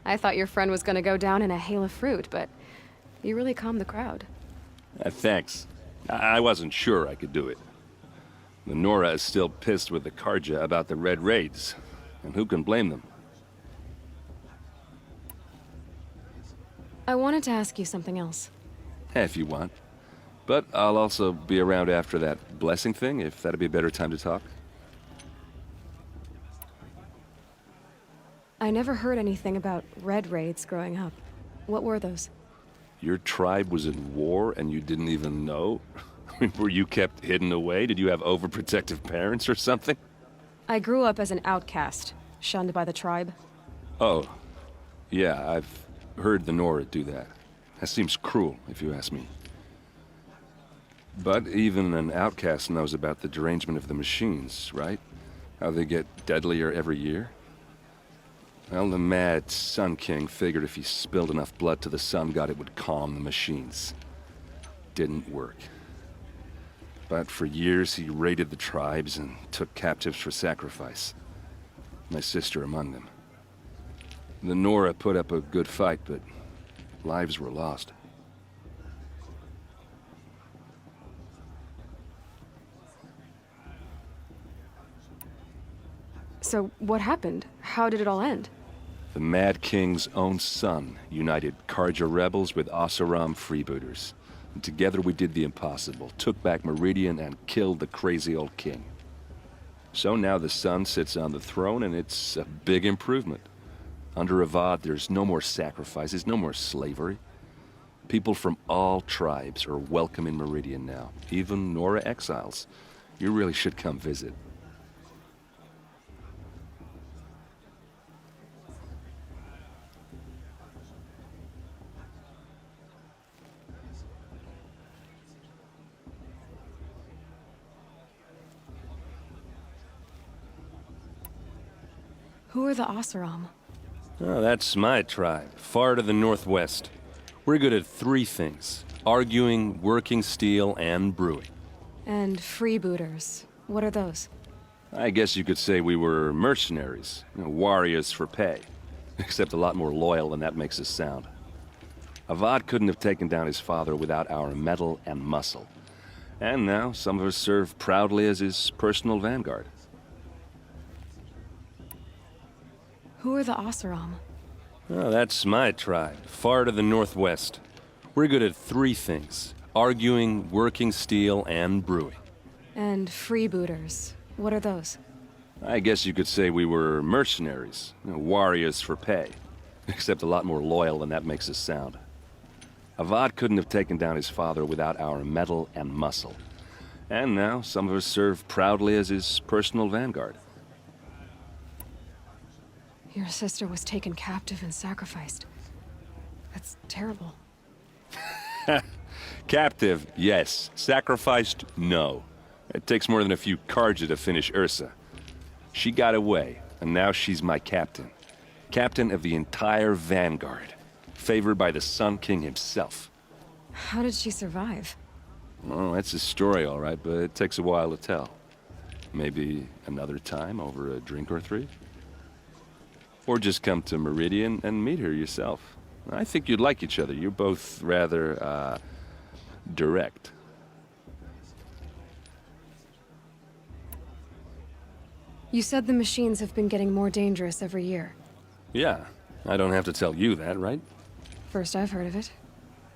I thought your friend was gonna go down in a hail of fruit, but you really calmed the crowd. Thanks. I wasn't sure I could do it. The Nora is still pissed with the Karja about the Red Raids, and who can blame them? I wanted to ask you something else. If you want. But I'll also be around after that blessing thing, if that'd be a better time to talk. I never heard anything about Red Raids growing up. What were those? Your tribe was in war and you didn't even know? Were you kept hidden away? Did you have overprotective parents or something? I grew up as an outcast, shunned by the tribe. Oh, yeah, I've heard the Nora do that. That seems cruel, if you ask me. But even an outcast knows about the derangement of the machines, right? How they get deadlier every year? Well, the mad Sun King figured if he spilled enough blood to the Sun God, it would calm the machines. Didn't work. But for years, he raided the tribes and took captives for sacrifice. My sister among them. The Nora put up a good fight, but lives were lost. So, what happened? How did it all end? The Mad King's own son united Karja rebels with Oseram freebooters. And together we did the impossible, took back Meridian and killed the crazy old king. So now the son sits on the throne and it's a big improvement. Under Avad, there's no more sacrifices, no more slavery. People from all tribes are welcome in Meridian now, even Nora exiles. You really should come visit. Who are the Oseram? Oh, that's my tribe, far to the northwest. We're good at three things: arguing, working steel, and brewing. And freebooters. What are those? I guess you could say we were mercenaries, warriors for pay. Except a lot more loyal than that makes us sound. Avad couldn't have taken down his father without our metal and muscle. And now some of us serve proudly as his personal vanguard. Who are the Oseram? Oh, that's my tribe, far to the northwest. We're good at three things: arguing, working steel, and brewing. And freebooters. What are those? I guess you could say we were mercenaries, warriors for pay. Except a lot more loyal than that makes us sound. Avad couldn't have taken down his father without our metal and muscle. And now some of us serve proudly as his personal vanguard. Your sister was taken captive and sacrificed. That's terrible. Captive, yes. Sacrificed, no. It takes more than a few Karja to finish Ursa. She got away, and now she's my captain. Captain of the entire Vanguard. Favored by the Sun King himself. How did she survive? Well, that's a story, all right, but it takes a while to tell. Maybe another time over a drink or three? Or just come to Meridian and meet her yourself. I think you'd like each other. You're both rather, direct. You said the machines have been getting more dangerous every year. Yeah, I don't have to tell you that, right? First I've heard of it.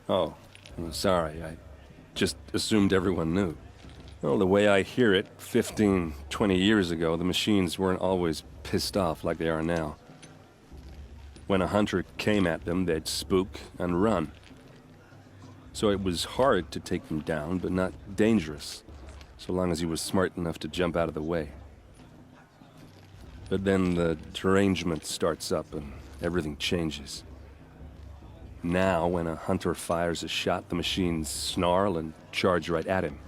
Oh, well, sorry. I just assumed everyone knew. Well, the way I hear it, 15, 20 years ago, the machines weren't always pissed off like they are now. When a hunter came at them, they'd spook and run. So it was hard to take them down, but not dangerous, so long as he was smart enough to jump out of the way. But then the derangement starts up and everything changes. Now, when a hunter fires a shot, the machines snarl and charge right at him.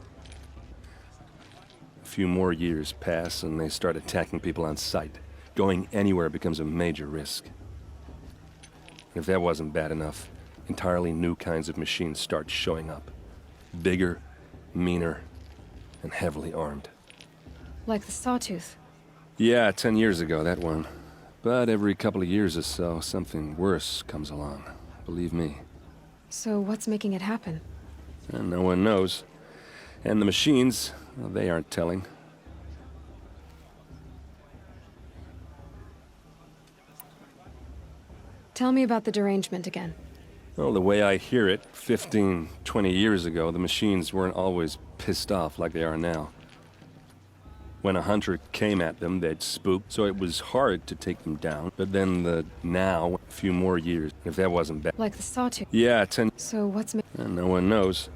A few more years pass and they start attacking people on sight. Going anywhere becomes a major risk. And if that wasn't bad enough, entirely new kinds of machines start showing up. Bigger, meaner, and heavily armed. Like the Sawtooth. Yeah, 10 years ago, that one. But every couple of years or so, something worse comes along. Believe me. So what's making it happen? And no one knows. And the machines, well, they aren't telling. Tell me about the derangement again. Well, the way I hear it, 15, 20 years ago, the machines weren't always pissed off like they are now. When a hunter came at them, they'd spook, so it was hard to take them down. But then now, a few more years, if that wasn't bad. Like the sawtooth. Yeah, 10. So what's And no one knows.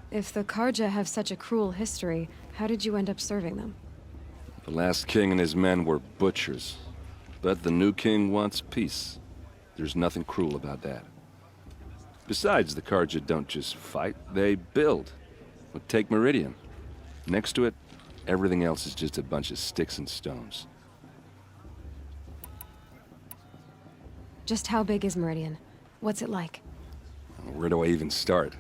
If the Karja have such a cruel history, how did you end up serving them? The last king and his men were butchers. But the new king wants peace. There's nothing cruel about that. Besides, the Karja don't just fight, they build. But take Meridian. Next to it, everything else is just a bunch of sticks and stones. Just how big is Meridian? What's it like? Where do I even start?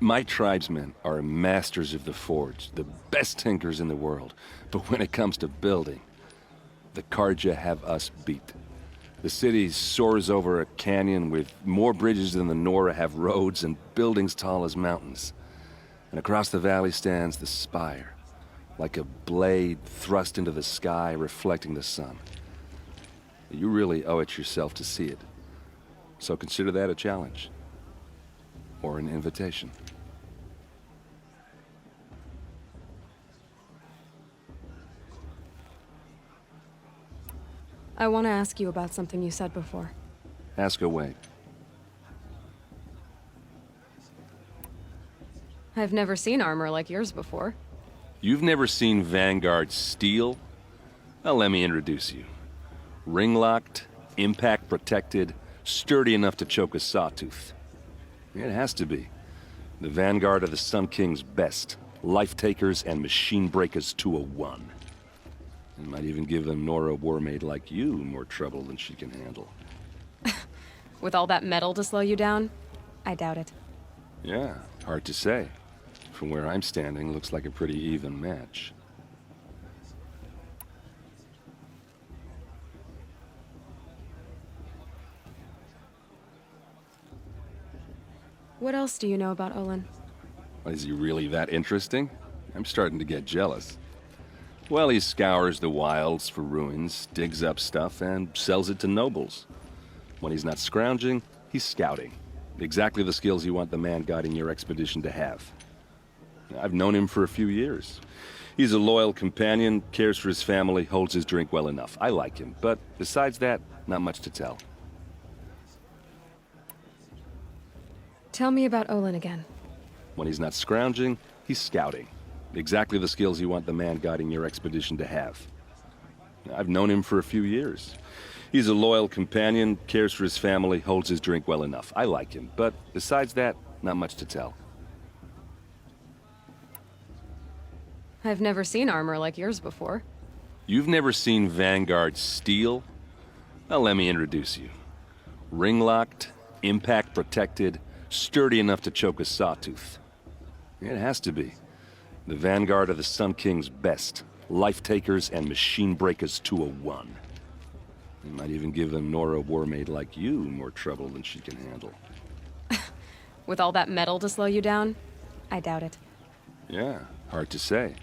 My tribesmen are masters of the forge, the best tinkers in the world. But when it comes to building, the Karja have us beat. The city soars over a canyon with more bridges than the Nora have roads and buildings tall as mountains. And across the valley stands the spire, like a blade thrust into the sky reflecting the sun. You really owe it yourself to see it. So consider that a challenge. Or an invitation. I want to ask you about something you said before. Ask away. I've never seen armor like yours before. You've never seen Vanguard steel? Well, let me introduce you. Ring-locked, impact-protected, sturdy enough to choke a sawtooth. It has to be. The Vanguard are the Sun King's best. Life-takers and machine breakers to a one. It might even give a Nora warmaid like you more trouble than she can handle. With all that metal to slow you down? I doubt it. Yeah, hard to say. From where I'm standing, looks like a pretty even match. What else do you know about Olin? Is he really that interesting? I'm starting to get jealous. Well, he scours the wilds for ruins, digs up stuff, and sells it to nobles. When he's not scrounging, he's scouting. Exactly the skills you want the man guiding your expedition to have. I've known him for a few years. He's a loyal companion, cares for his family, holds his drink well enough. I like him, but besides that, not much to tell. Tell me about Olin again. When he's not scrounging, he's scouting. Exactly the skills you want the man guiding your expedition to have. I've known him for a few years. He's a loyal companion, cares for his family, holds his drink well enough. I like him, but besides that, not much to tell. I've never seen armor like yours before. You've never seen Vanguard steel? Well, let me introduce you. Ring-locked, impact-protected, sturdy enough to choke a sawtooth. It has to be. The Vanguard are the Sun King's best. Life-takers and machine breakers to a one. It might even give a Nora warmaid like you more trouble than she can handle. With all that metal to slow you down? I doubt it. Yeah, hard to say.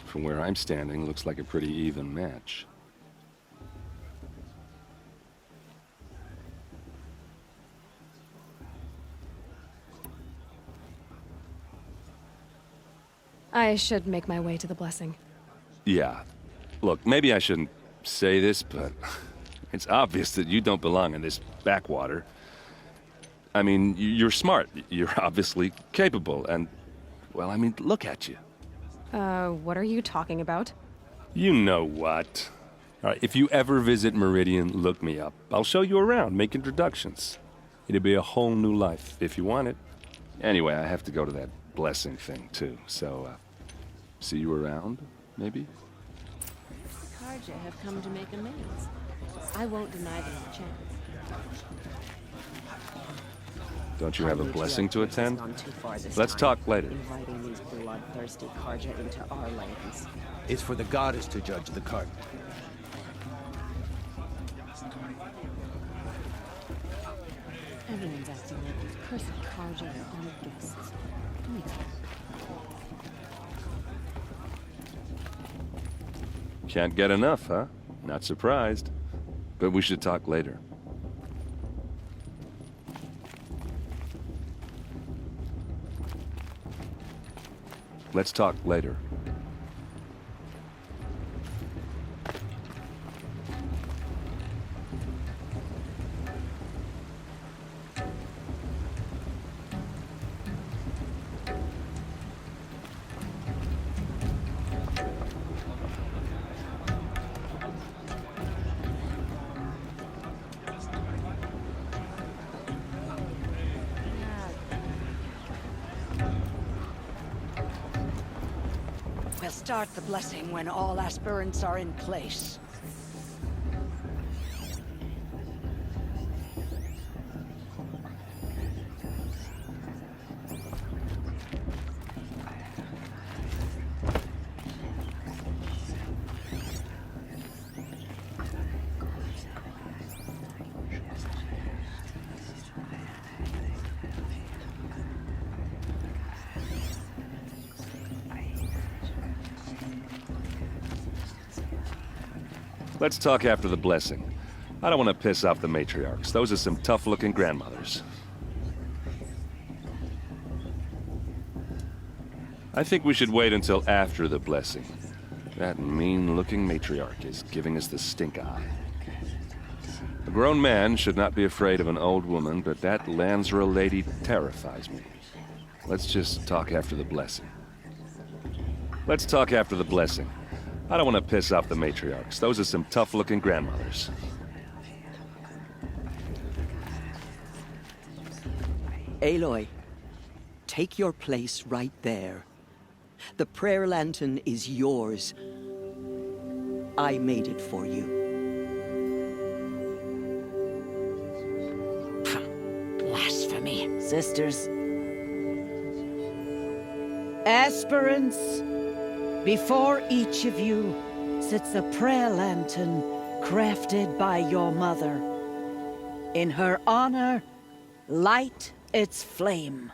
From where I'm standing, looks like a pretty even match. I should make my way to the blessing. Yeah. Look, maybe I shouldn't say this, but it's obvious that you don't belong in this backwater. I mean, you're smart. You're obviously capable, and, well, I mean, look at you. What are you talking about? You know what. All right, if you ever visit Meridian, look me up. I'll show you around, make introductions. It'll be a whole new life, if you want it. Anyway, I have to go to that blessing thing, too, so, see you around, maybe? Karja have come to make amends. I won't deny them a chance. Don't you have a blessing to attend? Gone too far this Let's time, talk later. inviting these bloodthirsty Karja into our lands. It's for the goddess to judge the cart. Everyone's acting like these cursed Karja are honored guests. Come here. Can't get enough, huh? Not surprised. But we should talk later. Let's talk later. We'll start the blessing when all aspirants are in place. Let's talk after the blessing. I don't want to piss off the matriarchs. Those are some tough-looking grandmothers. I think we should wait until after the blessing. That mean-looking matriarch is giving us the stink eye. A grown man should not be afraid of an old woman, but that Lansra lady terrifies me. Let's just talk after the blessing. Let's talk after the blessing. I don't want to piss off the matriarchs. Those are some tough-looking grandmothers. Aloy, take your place right there. The prayer lantern is yours. I made it for you. Blasphemy. Sisters, Aspirants, before each of you sits a prayer lantern crafted by your mother. In her honor, light its flame.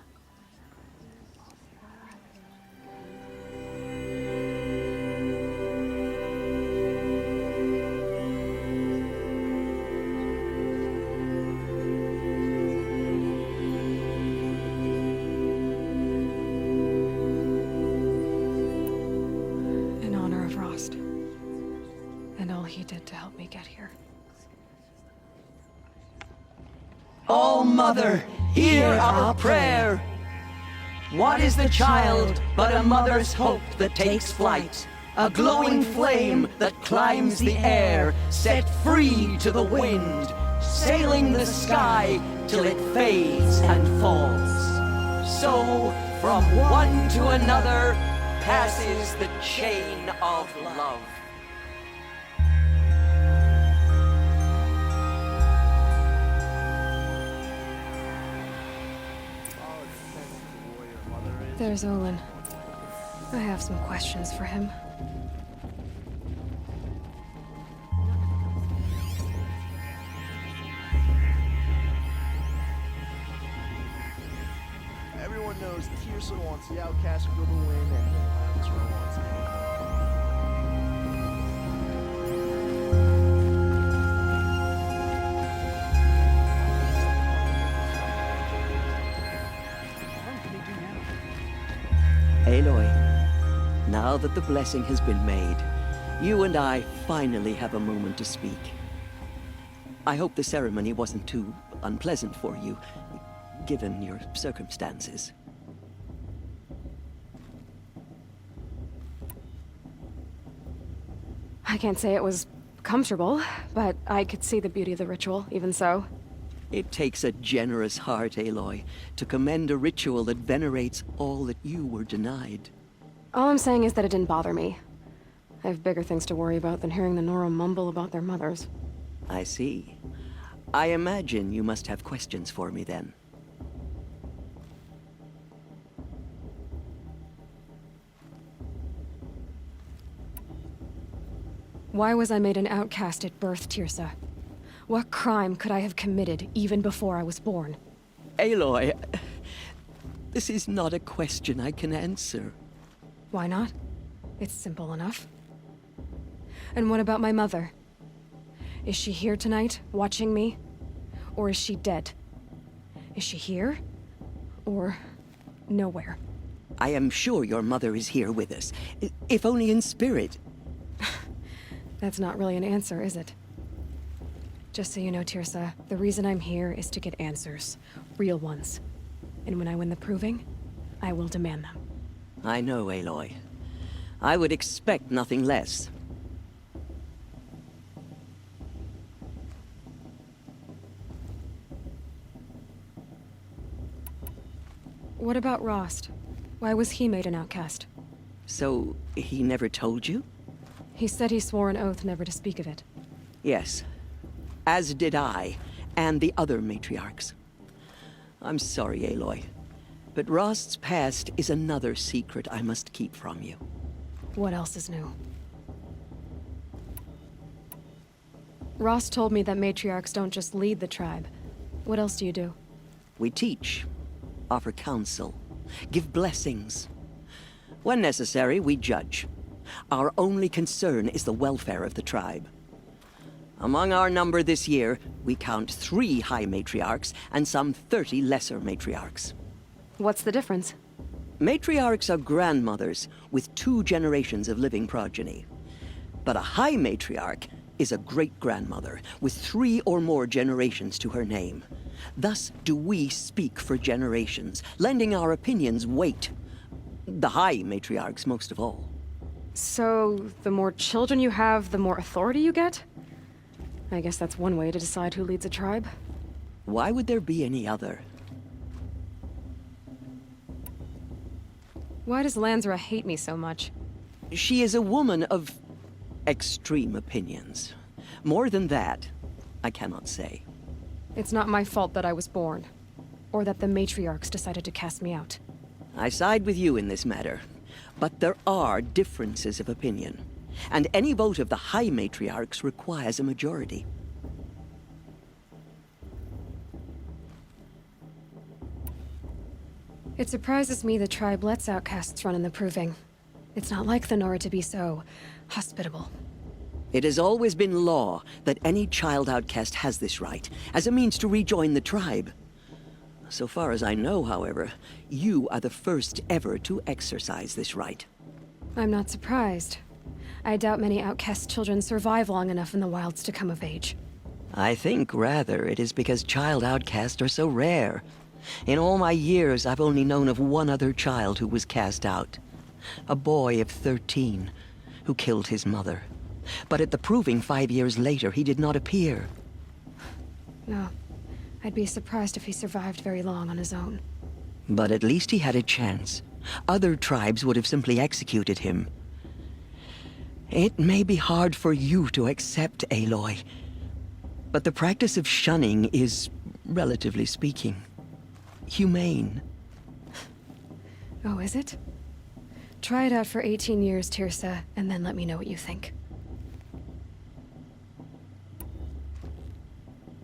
In honor of Rost. And all he did to help me get here. All Mother, hear our prayer. What is the child but a mother's hope that takes flight? A glowing flame that climbs the air, set free to the wind, sailing the sky till it fades and falls. So, from one to another, passes the chain of love. There's Olin. I have some questions for him. Everyone knows Teersa wants the outcast to go to win, and Lansra wants me. Aloy, now that the blessing has been made, you and I finally have a moment to speak. I hope the ceremony wasn't too unpleasant for you, given your circumstances. I can't say it was comfortable, but I could see the beauty of the ritual, even so. It takes a generous heart, Aloy, to commend a ritual that venerates all that you were denied. All I'm saying is that it didn't bother me. I have bigger things to worry about than hearing the Nora mumble about their mothers. I see. I imagine you must have questions for me then. Why was I made an outcast at birth, Tirsa? What crime could I have committed even before I was born? Aloy, this is not a question I can answer. Why not? It's simple enough. And what about my mother? Is she here tonight, watching me? Or is she dead? Is she here? Or nowhere? I am sure your mother is here with us, if only in spirit. That's not really an answer, is it? Just so you know, Tirsa, the reason I'm here is to get answers. Real ones. And when I win the proving, I will demand them. I know, Aloy. I would expect nothing less. What about Rost? Why was he made an outcast? So, he never told you? He said he swore an oath never to speak of it. Yes. As did I, and the other matriarchs. I'm sorry, Aloy, but Rost's past is another secret I must keep from you. What else is new? Rost told me that matriarchs don't just lead the tribe. What else do you do? We teach, offer counsel, give blessings. When necessary, we judge. Our only concern is the welfare of the tribe. Among our number this year, we count 3 high matriarchs and some 30 lesser matriarchs. What's the difference? Matriarchs are grandmothers with 2 generations of living progeny. But a high matriarch is a great-grandmother with 3 or more generations to her name. Thus do we speak for generations, lending our opinions weight. The high matriarchs most of all. So, the more children you have, the more authority you get? I guess that's one way to decide who leads a tribe. Why would there be any other? Why does Lansra hate me so much? She is a woman of extreme opinions. More than that, I cannot say. It's not my fault that I was born. Or that the matriarchs decided to cast me out. I side with you in this matter. But there are differences of opinion. And any vote of the high matriarchs requires a majority. It surprises me the tribe lets outcasts run in the proving. It's not like the Nora to be so hospitable. It has always been law that any child outcast has this right, as a means to rejoin the tribe. So far as I know, however, you are the first ever to exercise this right. I'm not surprised. I doubt many outcast children survive long enough in the wilds to come of age. I think, rather, it is because child outcasts are so rare. In all my years, I've only known of one other child who was cast out. A boy of 13, who killed his mother. But at the proving 5 years later, he did not appear. No. I'd be surprised if he survived very long on his own. But at least he had a chance. Other tribes would have simply executed him. It may be hard for you to accept, Aloy, but the practice of shunning is, relatively speaking, humane. Oh, is it? Try it out for 18 years, Tirsa, and then let me know what you think.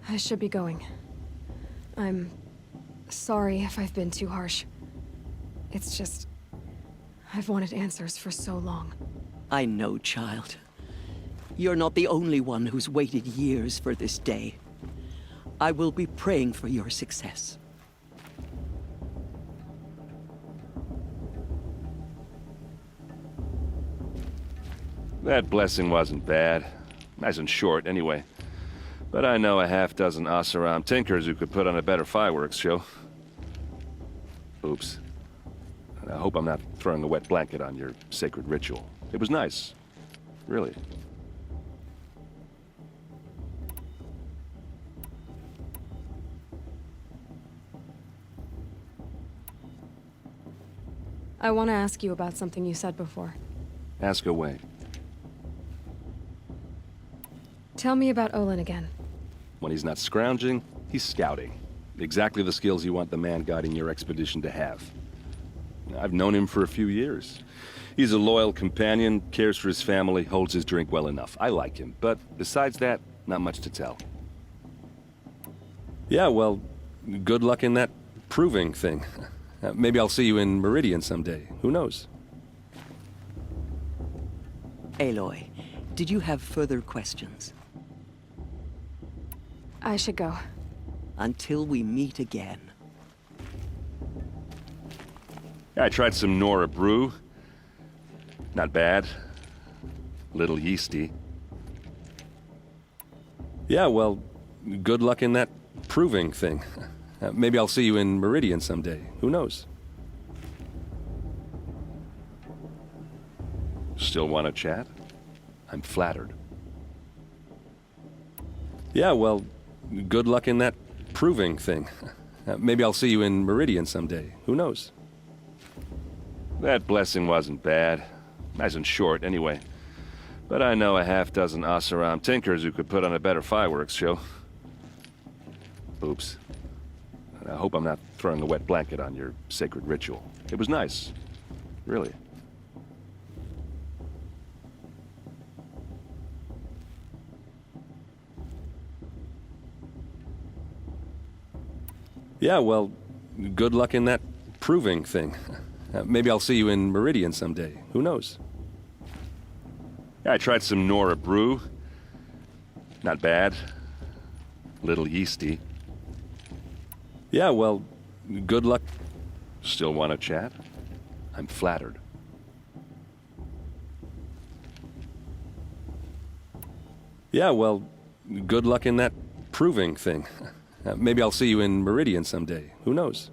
I should be going. I'm sorry if I've been too harsh. It's just, I've wanted answers for so long. I know, child. You're not the only one who's waited years for this day. I will be praying for your success. That blessing wasn't bad. Nice and short, anyway. But I know a half-dozen Oseram tinkers who could put on a better fireworks show. Oops. I hope I'm not throwing a wet blanket on your sacred ritual. It was nice. Really. I want to ask you about something you said before. Ask away. Tell me about Olin again. When he's not scrounging, he's scouting. Exactly the skills you want the man guiding your expedition to have. I've known him for a few years. He's a loyal companion, cares for his family, holds his drink well enough. I like him, but besides that, not much to tell. Yeah, well, good luck in that proving thing. Maybe I'll see you in Meridian someday. Who knows? Aloy, did you have further questions? I should go. Until we meet again. I tried some Nora brew. Not bad. Little yeasty. Yeah, well, good luck in that proving thing. Maybe I'll see you in Meridian someday. Who knows? Still want to chat? I'm flattered. Yeah, well, good luck in that proving thing. Maybe I'll see you in Meridian someday. Who knows? That blessing wasn't bad. Nice and short, anyway. But I know a half-dozen Oseram tinkers who could put on a better fireworks show. Oops. I hope I'm not throwing a wet blanket on your sacred ritual. It was nice. Really. Yeah, well, good luck in that proving thing. Maybe I'll see you in Meridian someday. Who knows? I tried some Nora brew. Not bad. Little yeasty. Yeah, well, good luck. Still want to chat? I'm flattered. Yeah, well, good luck in that proving thing. Maybe I'll see you in Meridian someday. Who knows?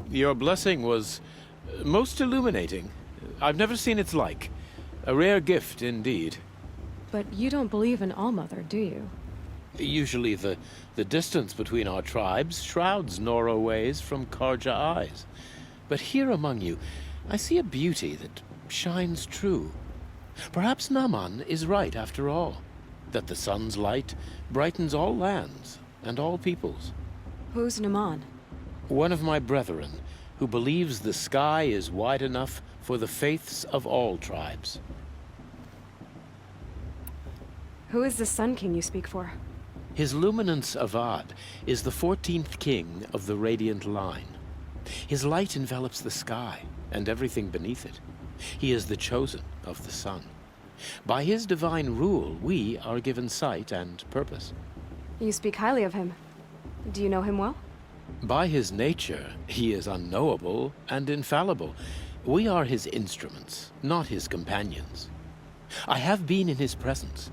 Your blessing was most illuminating. I've never seen its like. A rare gift indeed. But you don't believe in Allmother, do you? Usually the distance between our tribes shrouds Nora ways from Karja eyes. But here among you, I see a beauty that shines true. Perhaps Naman is right after all, that the sun's light brightens all lands and all peoples. Who's Naman? One of my brethren, who believes the sky is wide enough for the faiths of all tribes. Who is the Sun King you speak for? His Luminance Avad is the 14th king of the Radiant Line. His light envelops the sky and everything beneath it. He is the chosen of the sun. By his divine rule, we are given sight and purpose. You speak highly of him. Do you know him well? By his nature, he is unknowable and infallible. We are his instruments, not his companions. I have been in his presence,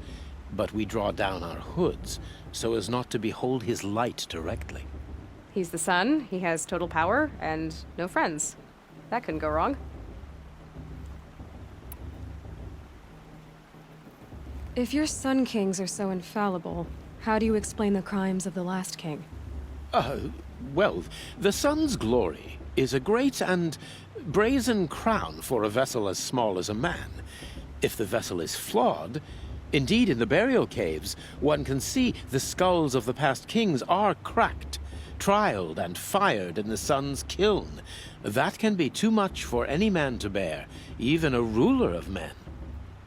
but we draw down our hoods so as not to behold his light directly. He's the sun, he has total power, and no friends. That couldn't go wrong. If your Sun Kings are so infallible, how do you explain the crimes of the last king? Well, the sun's glory is a great and brazen crown for a vessel as small as a man. If the vessel is flawed, indeed in the burial caves, one can see the skulls of the past kings are cracked, trialed and fired in the sun's kiln. That can be too much for any man to bear, even a ruler of men.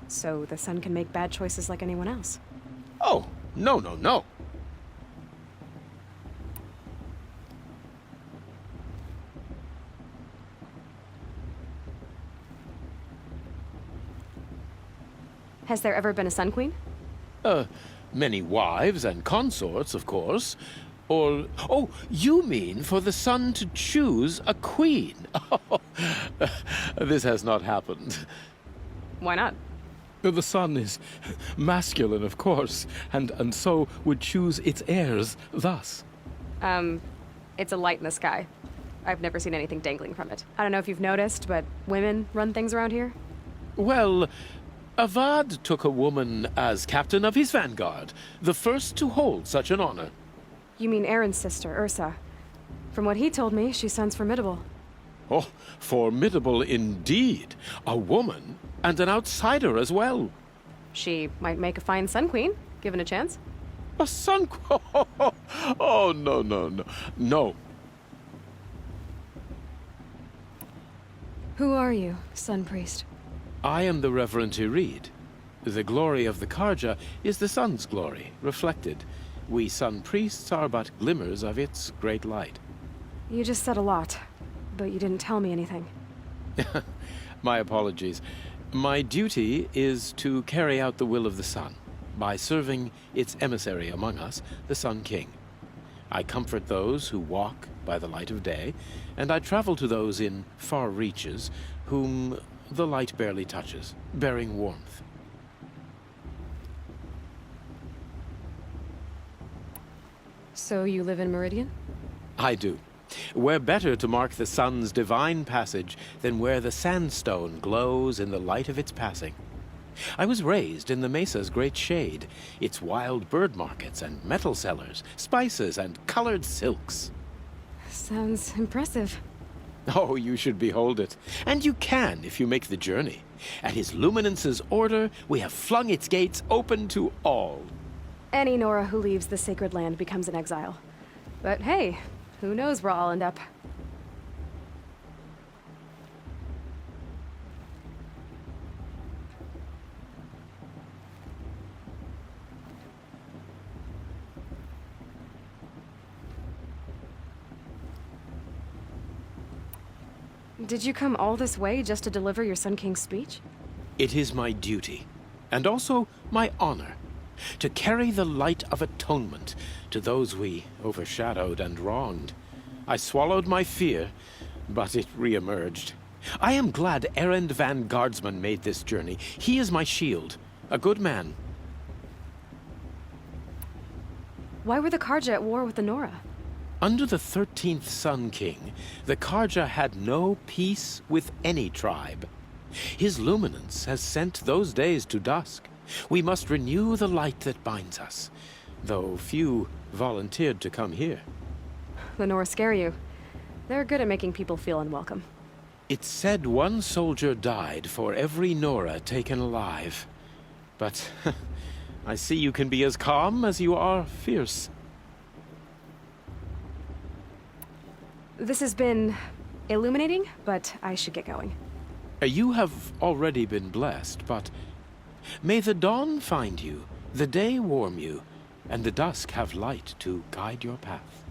So the sun can make bad choices like anyone else? Oh, no. Has there ever been a Sun Queen? Many wives and consorts, of course. Or, oh, you mean for the sun to choose a queen? Oh, this has not happened. Why not? The sun is masculine, of course, and so would choose its heirs thus. It's a light in the sky. I've never seen anything dangling from it. I don't know if you've noticed, but women run things around here. Well, Avad took a woman as captain of his vanguard, the first to hold such an honor. You mean Aaron's sister, Ursa. From what he told me, she sounds formidable. Oh, formidable indeed. A woman, and an outsider as well. She might make a fine Sun Queen, given a chance. A sun... Oh, no, no, no. No. Who are you, Sun Priest? I am the Reverend Irid. The glory of the Carja is the sun's glory, reflected. We sun priests are but glimmers of its great light. You just said a lot, but you didn't tell me anything. My apologies. My duty is to carry out the will of the sun, by serving its emissary among us, the Sun King. I comfort those who walk by the light of day, and I travel to those in far reaches whom the light barely touches, bearing warmth. So you live in Meridian? I do. Where better to mark the sun's divine passage than where the sandstone glows in the light of its passing? I was raised in the mesa's great shade, its wild bird markets and metal cellars, spices and colored silks. Sounds impressive. Oh, you should behold it. And you can if you make the journey. At His Luminance's order, we have flung its gates open to all. Any Nora who leaves the sacred land becomes an exile. But hey, who knows where I'll end up. Did you come all this way just to deliver your Sun King's speech? It is my duty, and also my honor, to carry the light of atonement to those we overshadowed and wronged. I swallowed my fear, but it re-emerged. I am glad Erend van Guardsman made this journey. He is my shield, a good man. Why were the Carja at war with the Nora? Under the 13th Sun King, the Carja had no peace with any tribe. His luminance has sent those days to dusk. We must renew the light that binds us, though few volunteered to come here. The Nora scare you. They're good at making people feel unwelcome. It's said one soldier died for every Nora taken alive. But I see you can be as calm as you are fierce. This has been illuminating, but I should get going. You have already been blessed, but may the dawn find you, the day warm you, and the dusk have light to guide your path.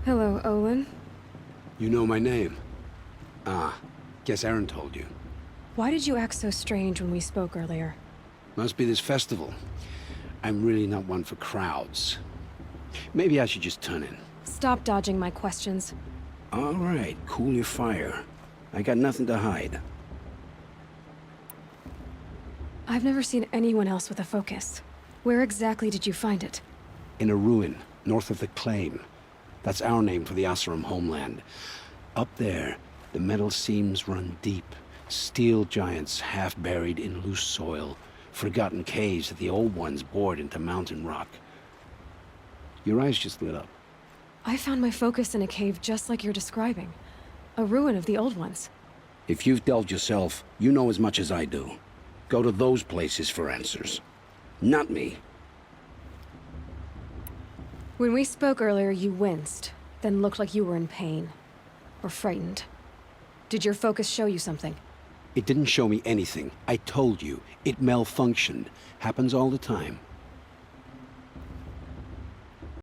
Hello, Olin. You know my name? Ah, guess Aaron told you. Why did you act so strange when we spoke earlier? Must be this festival. I'm really not one for crowds. Maybe I should just turn in. Stop dodging my questions. All right, cool your fire. I got nothing to hide. I've never seen anyone else with a focus. Where exactly did you find it? In a ruin, north of the Claim. That's our name for the Oseram homeland. Up there, the metal seams run deep. Steel giants half buried in loose soil. Forgotten caves that the old ones bored into mountain rock. Your eyes just lit up. I found my focus in a cave just like you're describing. A ruin of the old ones. If you've delved yourself, you know as much as I do. Go to those places for answers. Not me. When we spoke earlier, you winced, then looked like you were in pain. Or frightened. Did your focus show you something? It didn't show me anything. I told you. It malfunctioned. Happens all the time.